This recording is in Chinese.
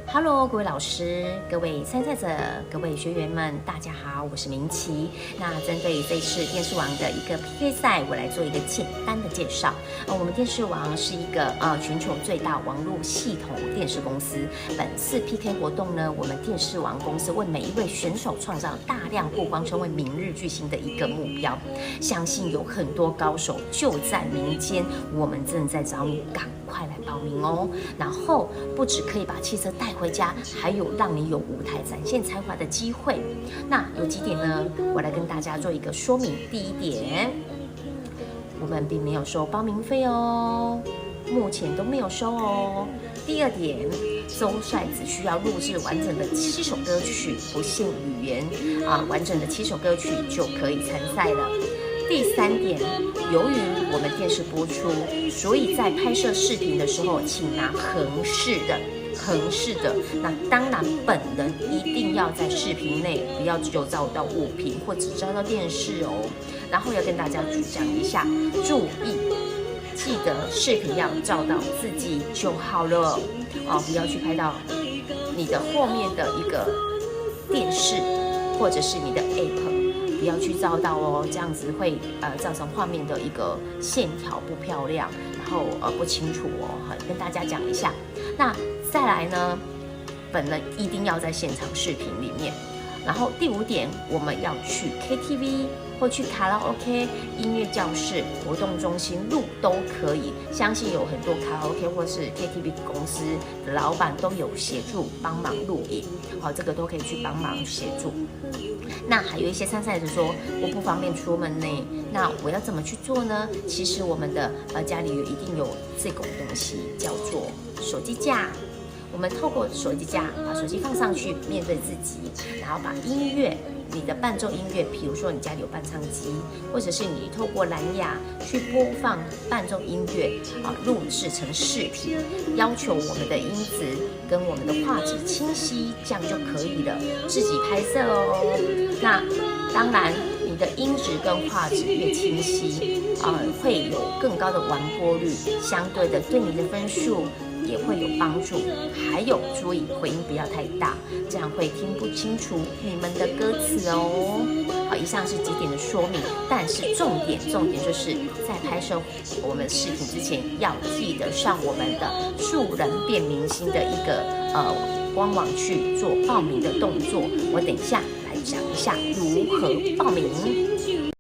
Hello，各位老师、各位参赛者、各位学员们，大家好，我是明琪。那针对这次电视王的一个 PK 赛，我来做一个简单的介绍。我们电视王是一个全球最大网络系统电视公司。本次 PK 活动呢，我们电视王公司为每一位选手创造大量曝光，成为明日巨星的一个目标。相信有很多高手就在民间，我们正在找你，赶快来报名哦。然后不只可以把汽车带回家，还有让你有舞台展现才华的机会。那有几点呢？我来跟大家做一个说明。第一点，我们并没有收报名费哦，目前都没有收哦。第二点，周赛只需要录制完整的7首歌曲，不限语言完整的7首歌曲就可以参赛了。第三点，由于我们电视播出，所以在拍摄视频的时候，请拿横式的。那当然，本人一定要在视频内，不要只有照到物品或只照到电视哦。然后要跟大家讲一下，注意，记得视频要照到自己就好了哦，不要去拍到你的后面的一个电视或者是你的 app。不要去照到哦，这样子会造成画面的一个线条不漂亮，然后不清楚哦，跟大家讲一下。那再来呢，本人一定要在现场视频里面。然后第5点，我们要去 KTV 或去卡拉 OK、音乐教室、活动中心录都可以。相信有很多卡拉 OK 或是 KTV 公司的老板都有协助帮忙录影，好，这个都可以去帮忙协助。那还有一些参赛者说我不方便出门呢，那我要怎么去做呢？其实我们的家里一定有这种东西，叫做手机架。我们透过手机架把手机放上去，面对自己，然后把音乐，你的伴奏音乐，比如说你家里有伴唱机，或者是你透过蓝牙去播放伴奏音乐录制成视频，要求我们的音质跟我们的画质清晰，这样就可以了。自己拍摄哦。那当然，你的音质跟画质越清晰，会有更高的完播率，相对的对你的分数也会有帮助。还有注意回音不要太大，这样会听不清楚你们的歌词哦。好，以上是几点的说明，但是重点就是在拍摄我们视频之前，要记得上我们的助人变明星的一个官网去做报名的动作。我等一下来讲一下如何报名。